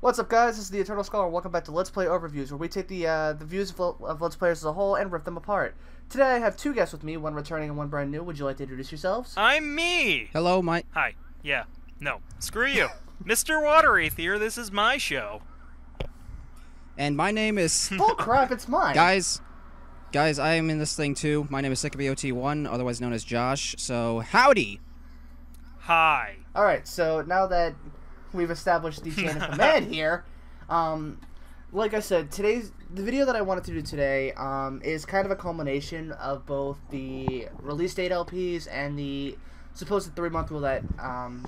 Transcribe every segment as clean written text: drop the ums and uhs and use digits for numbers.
What's up, guys? This is the Eternal Scholar. Welcome back to Let's Play Overviews, where we take the views of Let's Players as a whole and rip them apart. Today I have two guests with me, one returning and one brand new. Would you like to introduce yourselves? I'm me! Hello, Mike. Hi. Yeah. No. Screw you. Mr. Waterwraith here. This is my show. And my name is... Oh crap, it's mine! Guys, I am in this thing too. My name is Cicabeot1, otherwise known as Josh, so howdy! Hi. Alright, so now that we've established the chain of command here, like I said, the video that I wanted to do today is kind of a culmination of both the release date LPs and the supposed 3-month rule that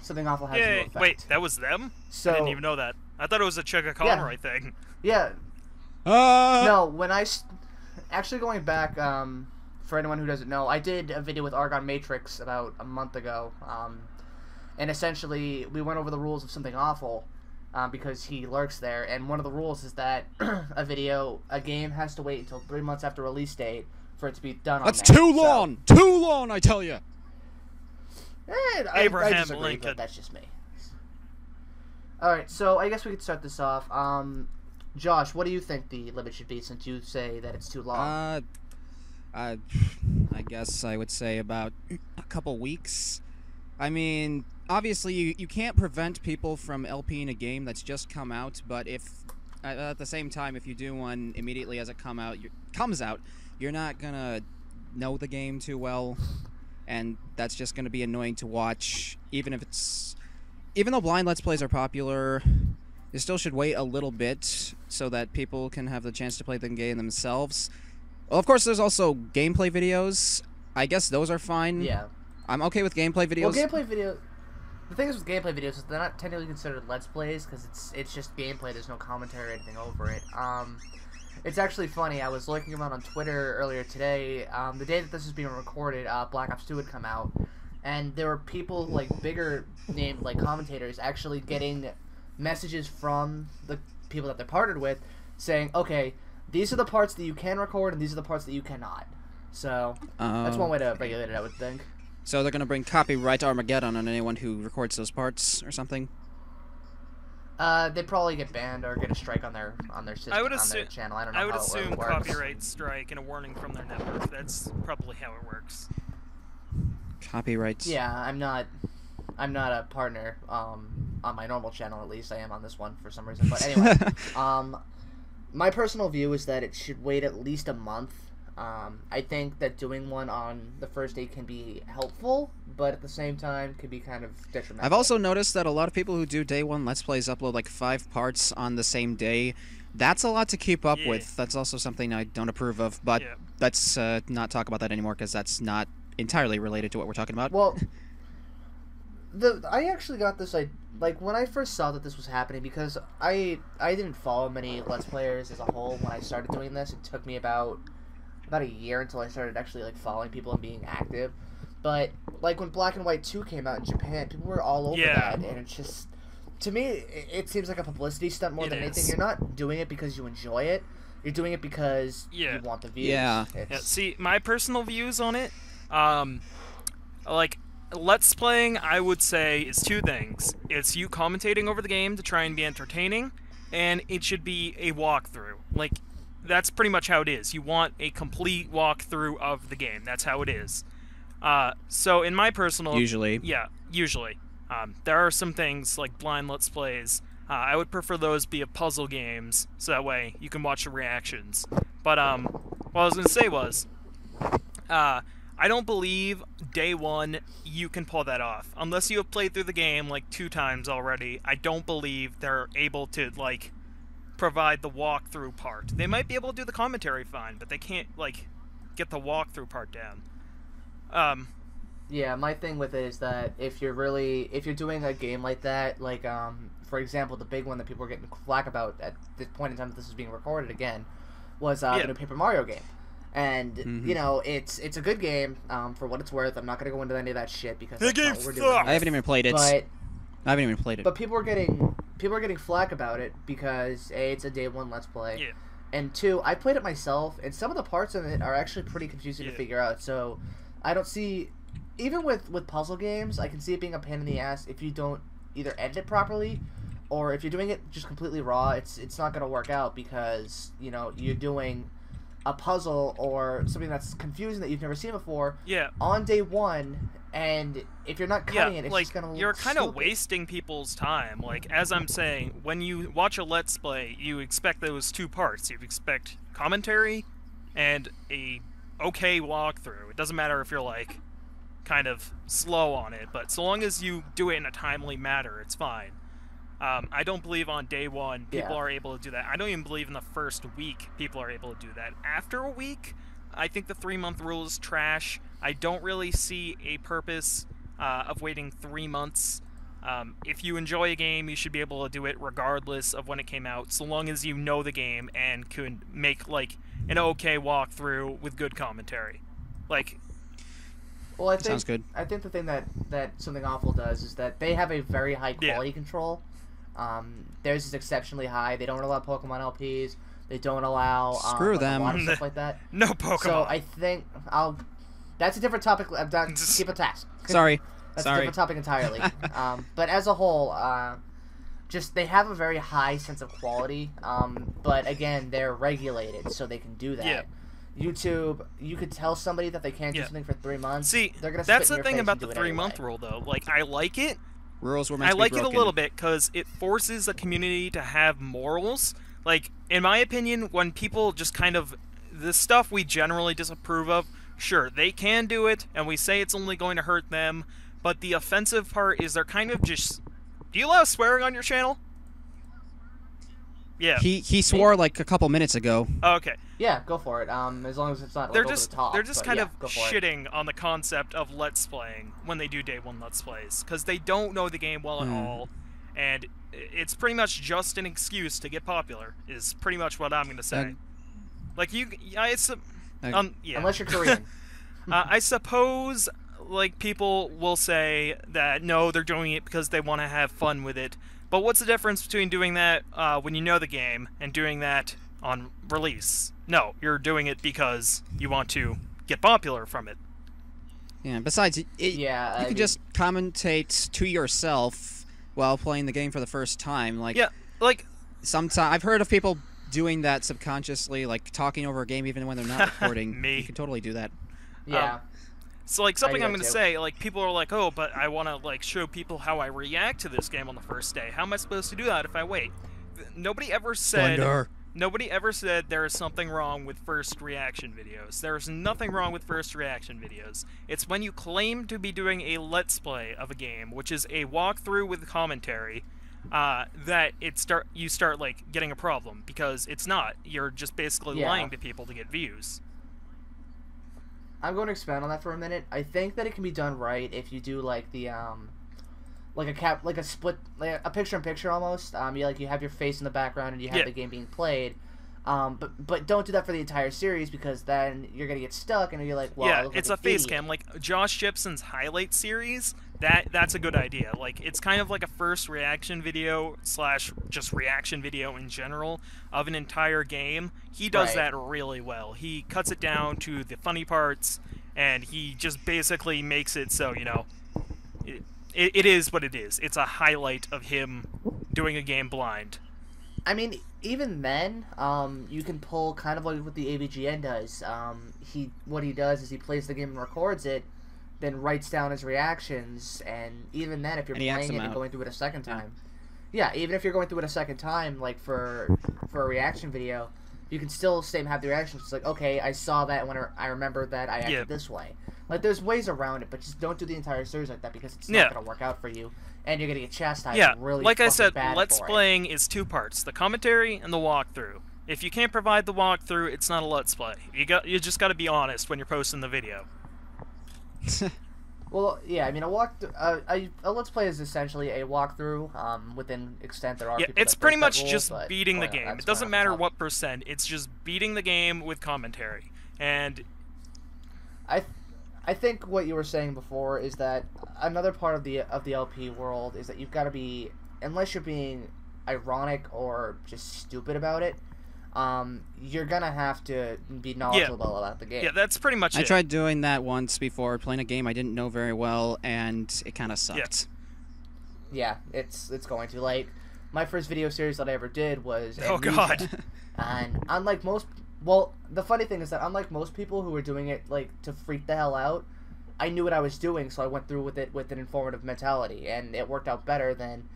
Something Awful has no effect. Wait, that was them? So, I didn't even know that. I thought it was a Chugga Conroy thing. Yeah. No, when actually going back, for anyone who doesn't know, I did a video with Argon Matrix about a month ago, and essentially we went over the rules of Something Awful, because he lurks there, and one of the rules is that a game has to wait until 3 months after release date for it to be done on That's there. too long! Too long, I tell you! I disagree, Lincoln. but that's just me. Alright, so I guess we could start this off. Josh, what do you think the limit should be, since you say that it's too long? I guess I would say about a couple weeks. I mean, obviously you can't prevent people from LPing a game that's just come out, but if at the same time, if you do one immediately as it comes out, you're not gonna know the game too well, and that's just gonna be annoying to watch. Even though blind Let's Plays are popular, you still should wait a little bit so that people can have the chance to play the game themselves. Well, of course, there's also gameplay videos. I guess those are fine. Yeah. I'm okay with gameplay videos. Well, gameplay video. The thing is with gameplay videos is they're not technically considered Let's Plays because it's just gameplay. There's no commentary or anything over it. It's actually funny. I was looking around on Twitter earlier today. The day that this is being recorded, Black Ops 2 had come out, and there were people like bigger named like commentators actually getting messages from the people that they're partnered with, saying, "Okay, these are the parts that you can record, and these are the parts that you cannot." So that's one way to regulate it, I would think. So they're gonna bring copyright Armageddon on anyone who records those parts or something. They'd probably get banned or get a strike on their system, on their channel. I don't know. I would how assume it works. copyright strike and a warning from their network. That's probably how it works. Copyrights. Yeah, I'm not a partner on my normal channel, at least. I am on this one for some reason. But anyway, my personal view is that it should wait at least a month. I think that doing one on the first day can be helpful, but at the same time can be kind of detrimental. I've also noticed that a lot of people who do day one Let's Plays upload like 5 parts on the same day. That's a lot to keep up with. That's also something I don't approve of, but let's not talk about that anymore because that's not entirely related to what we're talking about. Well, I actually got this, like, when I first saw that this was happening, because I didn't follow many Let's Players as a whole when I started doing this. It took me about a year until I started actually, like, following people and being active. But, like, when Black and White 2 came out in Japan, people were all over that, and it's just, to me, it seems like a publicity stunt more than anything. You're not doing it because you enjoy it. You're doing it because you want the views. Yeah. See, my personal views on it, like, Let's Playing, I would say, is 2 things. It's you commentating over the game to try and be entertaining, and it should be a walkthrough. Like, that's pretty much how it is. You want a complete walkthrough of the game. That's how it is. So in my personal... Usually. Yeah, usually. There are some things, like blind Let's Plays. I would prefer those be of puzzle games, so that way you can watch the reactions. But, what I was going to say was... I don't believe day one you can pull that off. Unless you have played through the game like 2 times already, I don't believe they're able to, like, provide the walkthrough part. They might be able to do the commentary fine, but they can't, like, get the walkthrough part down. Yeah, my thing with it is that if you're doing a game like that, like, for example, the big one that people were getting flack about at this point in time that this is being recorded again, was the new Paper Mario game. And, you know, it's a good game, for what it's worth. I'm not going to go into any of that shit because that's not what we're doing. I haven't even played it. But, I haven't even played it. But people are getting flack about it because, A, it's a day one Let's Play, and 2, I played it myself, and some of the parts in it are actually pretty confusing to figure out, so I don't see... Even with puzzle games, I can see it being a pain in the ass if you don't either edit it properly or if you're doing it just completely raw, it's not gonna work out because you're doing a puzzle or something that's confusing that you've never seen before. Yeah. On day one, and if you're not cutting it, it's like, just gonna look you're kind of stupid. wasting people's time. Like, as I'm saying, when you watch a Let's Play, you expect those two parts. You expect commentary and a okay walkthrough. It doesn't matter if you're, like, kind of slow on it, but so long as you do it in a timely manner, it's fine. I don't believe on day one people are able to do that. I don't even believe in the first week people are able to do that. After a week, I think the 3-month rule is trash. I don't really see a purpose of waiting 3 months. If you enjoy a game, you should be able to do it regardless of when it came out, so long as you know the game and can make, like, an okay walkthrough with good commentary. Like, well, I think, sounds good. I think the thing that Something Awful does is that they have a very high quality control. Theirs is exceptionally high. They don't allow Pokemon LPs. They don't allow Screw like, them. a lot of stuff like that. No Pokemon. So I think that's a different topic. I'm done. Keep it task. Sorry. That's a different topic entirely. But as a whole, just they have a very high sense of quality. But again, they're regulated, so they can do that. Yeah. YouTube, you could tell somebody that they can't do something for 3 months. See, they're gonna that's spit in the your thing face about and the do it 3-month anyway. rule, though. Like, I like it. Rules were meant to be I like it a broken. little bit because it forces the community to have morals. Like, in my opinion, when people just kind of... the stuff we generally disapprove of, sure, they can do it, and we say it's only going to hurt them, but the offensive part is they're kind of just... Do you allow swearing on your channel? Yeah. He swore like a couple minutes ago. Oh, okay. Yeah, go for it. As long as it's not They're like, just over the top. they're just but kind yeah, of go for it. shitting on the concept of Let's Playing when they do Day 1 Let's Plays, because they don't know the game well at all, and it's pretty much just an excuse to get popular, is pretty much what I'm going to say. Like, yeah. Unless you're Korean. I suppose, like, people will say that, no, they're doing it because they want to have fun with it, but what's the difference between doing that when you know the game and doing that on release? No, you're doing it because you want to get popular from it. Yeah. Besides, you can just commentate to yourself while playing the game for the first time. Like, yeah, like sometimes I've heard of people doing that subconsciously, like talking over a game even when they're not recording. Me. You can totally do that. Yeah. So, like, something I'm going to too. say, like, people are like, oh, but I want to, like, show people how I react to this game on the first day. How am I supposed to do that if I wait? Nobody ever said... Thunder. Nobody ever said there is something wrong with first reaction videos. There's nothing wrong with first reaction videos. It's when you claim to be doing a Let's Play of a game, which is a walkthrough with commentary, that you start, like, getting a problem. Because it's not. You're just basically lying to people to get views. I'm going to expand on that for a minute. I think that it can be done right if you do like the like a split, like a picture-in-picture almost. You have your face in the background and you have the game being played. But don't do that for the entire series because then you're gonna get stuck and you're like, well, I look it's like a face cam. Like Josh Gibson's highlight series. That's a good idea. Like, it's kind of like a first reaction video / just reaction video in general of an entire game. He does that really well. He cuts it down to the funny parts, and he just basically makes it so, it is what it is. It's a highlight of him doing a game blind. I mean, even then, you can pull kind of like what the AVGN does. What he does is he plays the game and records it, then writes down his reactions, and even then, if you're playing it and going through it a second time, even if you're going through it a second time, like for a reaction video, you can still have the reactions. It's like, okay, I saw that when I remembered that I acted this way. Like, there's ways around it, but just don't do the entire series like that because it's not going to work out for you, and you're going to get chastised really like I fucking said, bad Let's for Playing is two parts, the commentary and the walkthrough. If you can't provide the walkthrough, it's not a Let's Play. You just got to be honest when you're posting the video. Well, yeah, I mean, a Let's Play is essentially a walkthrough. Within extent, there are people it's that pretty break much that rule, just but, beating the yeah, game. that's It doesn't fine matter off the what percent. It's just beating the game with commentary. And I think what you were saying before is that another part of the LP world is that you've got to be, unless you're being ironic or just stupid about it, you're gonna have to be knowledgeable about the game. Yeah, that's pretty much it. I tried doing that once before, playing a game I didn't know very well, and it kind of sucked. Yeah, it's going to. Like, my first video series that I ever did was Oh Amnesia. God. And unlike most, well, the funny thing is that unlike most people who were doing it like to freak the hell out, I knew what I was doing, so I went through with it with an informative mentality, and it worked out better than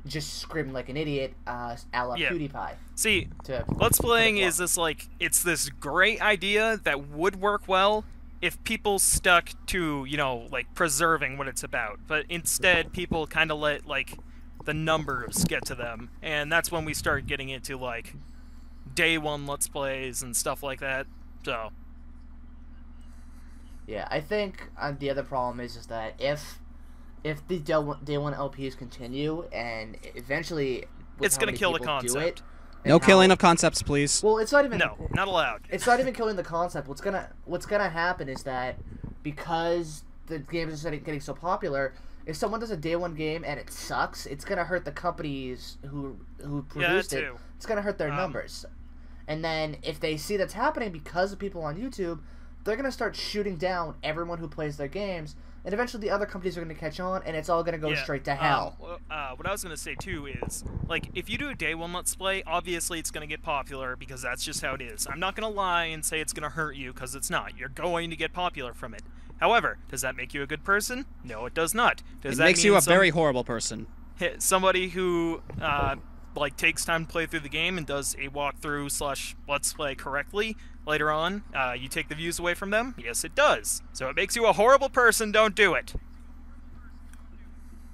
just screaming like an idiot, a la PewDiePie. See, Let's Playing is this, like, it's this great idea that would work well if people stuck to, you know, like, preserving what it's about. But instead, people kind of let, like, the numbers get to them. And that's when we start getting into, like, day one Let's Plays and stuff like that. So... Yeah, I think the other problem is that if the day one LPs continue and eventually it's gonna kill the concept. No killing of concepts, please. Well, it's not even. No, not allowed. It's not even killing the concept. What's gonna happen is that because the games are getting so popular, if someone does a day one game and it sucks, it's gonna hurt the companies who produced it. It's gonna hurt their numbers. And then if they see that's happening because of people on YouTube, they're going to start shooting down everyone who plays their games, and eventually the other companies are going to catch on, and it's all going to go straight to hell. What I was going to say, too, is, like, if you do a day one Let's Play, obviously it's going to get popular, because that's just how it is. I'm not going to lie and say it's going to hurt you, because it's not. You're going to get popular from it. However, does that make you a good person? No, it does not. Does that makes you a very horrible person. Somebody who, like, takes time to play through the game and does a walkthrough / Let's Play correctly later on, you take the views away from them? Yes, it does. So it makes you a horrible person. Don't do it.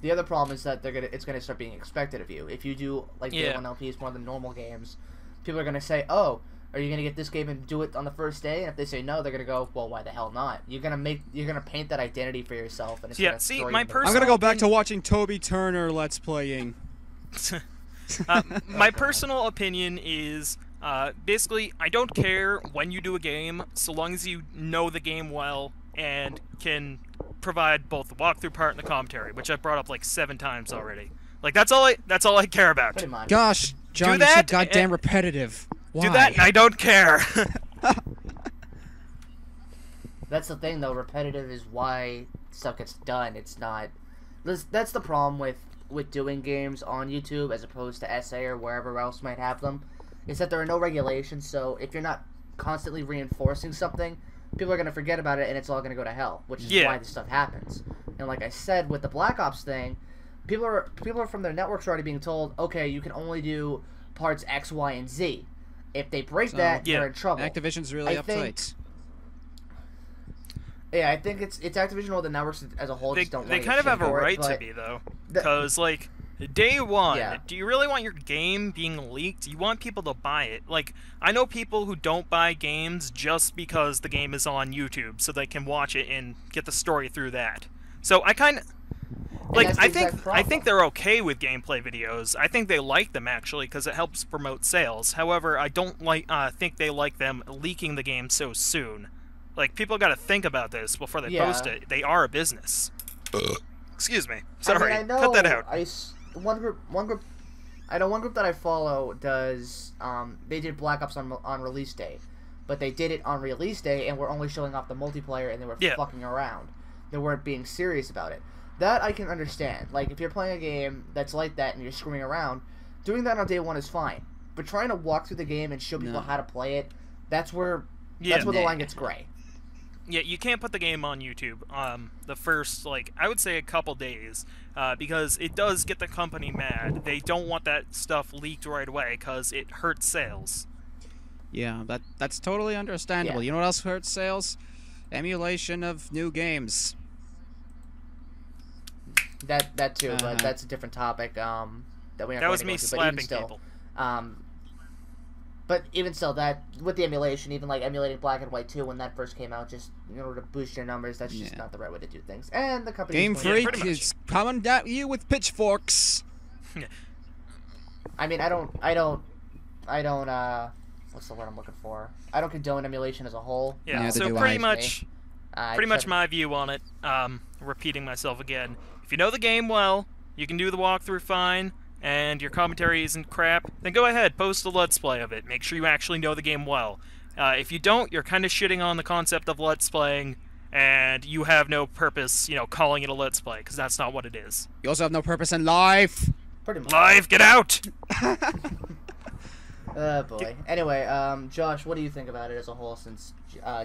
The other problem is that it's gonna start being expected of you. If you do like day one LPs more than normal games, people are gonna say, "Oh, are you gonna get this game and do it on the first day?" And if they say no, they're gonna go, "Well, why the hell not?" You're gonna paint that identity for yourself, and it's gonna see, throw my you I'm gonna go back to watching Toby Turner Let's Playing. My personal opinion is, basically, I don't care when you do a game, so long as you know the game well and can provide both the walkthrough part and the commentary, which I've brought up like 7 times already. Like, that's all I care about. Pretty much. Gosh, John, you're so goddamn repetitive. Why? Do that and I don't care. That's the thing, though. Repetitive is why stuff gets done. It's not... That's the problem with doing games on YouTube as opposed to SA or wherever else might have them, is that there are no regulations, so if you're not constantly reinforcing something, people are going to forget about it and it's all going to go to hell, which is why this stuff happens. And like I said, with the Black Ops thing, people are from their networks already being told, okay, you can only do parts X, Y, and Z. If they break that, they're in trouble. Activision's really uptight. Yeah, I think it's Activision or the networks as a whole just don't. They kind of have a right to be, though, because like day one, do you really want your game being leaked? You want people to buy it. Like, I know people who don't buy games just because the game is on YouTube, so they can watch it and get the story through that. So I kind of like I think they're okay with gameplay videos. I think they like them actually because it helps promote sales. However, I don't think they like them leaking the game so soon. Like, people got to think about this before they post it. They are a business. Excuse me. Sorry. I know, cut that out. One group that I follow does. They did Black Ops on release day, but they did it on release day and were only showing off the multiplayer and they were fucking around. They weren't being serious about it. That I can understand. Like, if you're playing a game that's like that and you're screwing around, doing that on day one is fine. But trying to walk through the game and show people how to play it, that's where the line gets gray. Yeah, you can't put the game on YouTube the first, like, I would say a couple days, because it does get the company mad. They don't want that stuff leaked right away because it hurts sales. Yeah, that's totally understandable. You know what else hurts sales? Emulation of new games. That too, but that's a different topic. That was me slapping people. But even still, that with the emulation, even like emulating Black and White 2 when that first came out, just in order to boost your numbers, that's just not the right way to do things. And the company Game Freak is coming at you with pitchforks. I mean, I don't. What's the word I'm looking for? I don't condone emulation as a whole. Yeah. So pretty much my view on it. Repeating myself again. If you know the game well, you can do the walkthrough fine, and your commentary isn't crap, then go ahead, post a Let's Play of it. Make sure you actually know the game well. If you don't, you're kind of shitting on the concept of Let's Playing, and you have no purpose, calling it a Let's Play, because that's not what it is. You also have no purpose in life. Pretty much. Live, get out! Oh boy. Anyway, Josh, what do you think about it as a whole? Since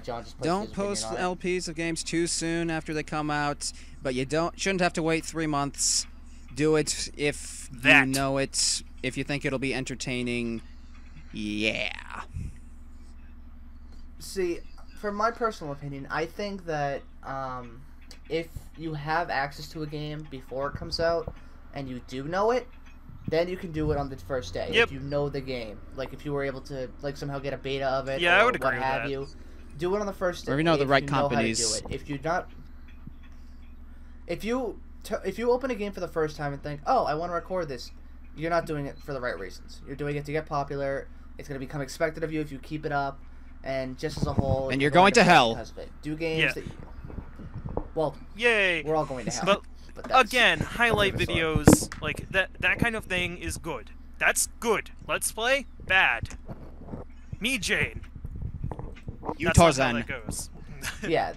John just Don't post LPs of games too soon after they come out, but you shouldn't have to wait 3 months. Do it if you know it. If you think it'll be entertaining, yeah. See, from my personal opinion, I think that if you have access to a game before it comes out and you do know it, then you can do it on the first day. Yep. If you know the game, like if you were able to like somehow get a beta of it, Yeah, or I would agree what with have that. you, do it on the first day. Or you know the right if you know how to companies. do it. If you not, if you open a game for the first time and think, oh, I want to record this, you're not doing it for the right reasons. You're doing it to get popular. It's going to become expected of you if you keep it up, and just as a whole. And you're going to hell. Because of it. Do games Yeah. that. Well, Yay! we're all going to hell. But that's again, highlight another story. videos, like that kind of thing is good. That's good. Let's play, bad. Me, Jane. You That's not how Tarzan. that goes. Yeah,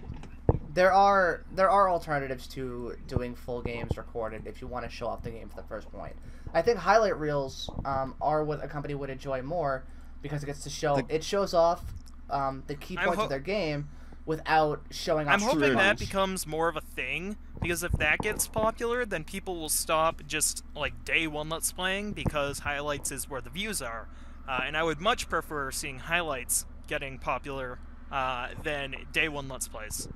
there are alternatives to doing full games recorded if you want to show off the game for the first point. I think highlight reels are what a company would enjoy more because it gets to show it shows off the key points of their game without showing off. I'm hoping speedruns. that becomes more of a thing, because if that gets popular, then people will stop just like day one Let's Playing, because highlights is where the views are. And I would much prefer seeing highlights getting popular than day one Let's Plays.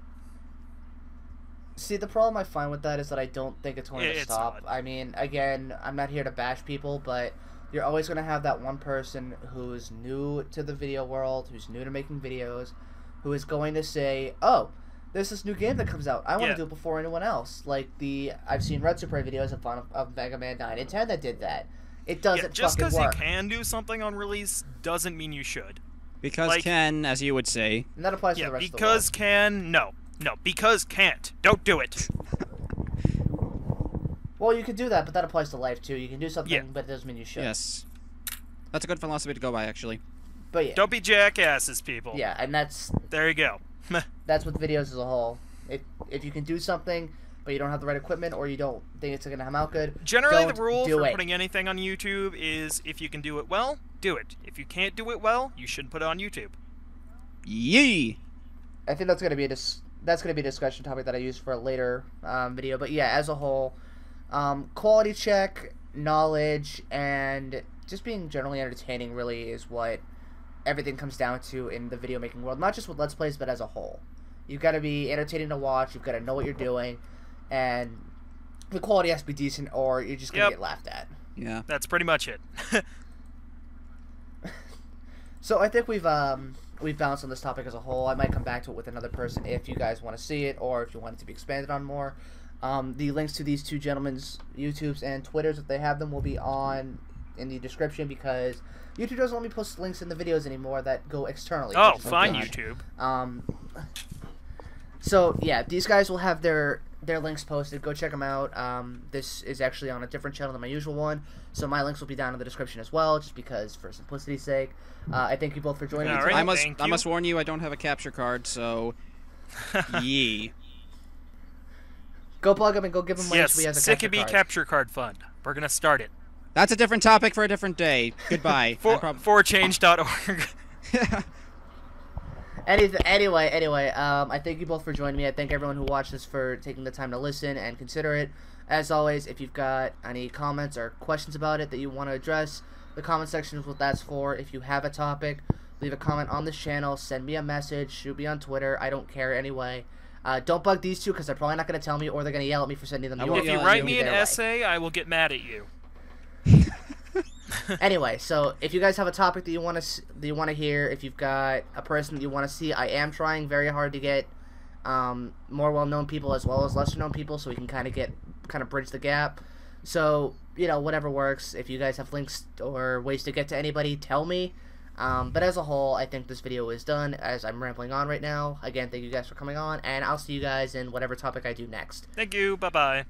See, the problem I find with that is that I don't think it's going to It's stop. not. I mean, again, I'm not here to bash people, but you're always going to have that one person who's new to the video world, who's new to making videos, who is going to say, oh, there's this new game that comes out. I want to do it before anyone else. Like I've seen Red Super videos of Mega Man 9 and 10 that did that. It doesn't just fucking because work. you can do something on release doesn't mean you should. Because can, as you would say. And that applies to the rest of the world. Because can, no. No, because can't. Don't do it. Well, you can do that, but that applies to life too. You can do something, but it doesn't mean you should. Yes. That's a good philosophy to go by, actually. But yeah. Don't be jackasses, people. Yeah, and that's There you go. that's with videos as a whole. If you can do something, but you don't have the right equipment, or you don't think it's going to come out good, Generally, don't the rule do for it. putting anything on YouTube is if you can do it well, do it. If you can't do it well, you shouldn't put it on YouTube. Yee! I think that's going to be a discussion topic that I use for a later video. But yeah, as a whole, quality check, knowledge, and just being generally entertaining really is what everything comes down to in the video making world. Not just with Let's Plays, but as a whole. You've got to be entertaining to watch. You've got to know what you're doing, and the quality has to be decent, or you're just gonna get laughed at. Yeah. That's pretty much it. So I think we've bounced on this topic as a whole. I might come back to it with another person if you guys want to see it, or if you want it to be expanded on more. The links to these two gentlemen's YouTubes and Twitters, if they have them, will be in the description, because YouTube doesn't let me post links in the videos anymore that go externally. Oh, which is fine, good. YouTube. So yeah, these guys will have their links posted. Go check them out. This is actually on a different channel than my usual one, so my links will be down in the description as well, just because for simplicity's sake. I thank you both for joining me All today. right. I must warn you, I don't have a capture card, so yee. Go plug him and go give him money Yes, so he has a capture Cicabeot card. Capture Card Fund. We're gonna start it. That's a different topic for a different day. Goodbye. forchange.org. Anyway, I thank you both for joining me. I thank everyone who watched this for taking the time to listen and consider it. As always, if you've got any comments or questions about it that you want to address, the comment section is what that's for. If you have a topic, leave a comment on this channel, send me a message, shoot me on Twitter. I don't care anyway. Don't bug these two, because they're probably not going to tell me, or they're going to yell at me for sending them. If you write me an essay, I will get mad at you. Anyway, so if you guys have a topic that you want to hear, if you've got a person that you want to see, I am trying very hard to get more well-known people as well as lesser-known people, so we can kind of bridge the gap. So, whatever works. If you guys have links or ways to get to anybody, tell me. But as a whole, I think this video is done, as I'm rambling on right now. Again, thank you guys for coming on, and I'll see you guys in whatever topic I do next. Thank you. Bye-bye.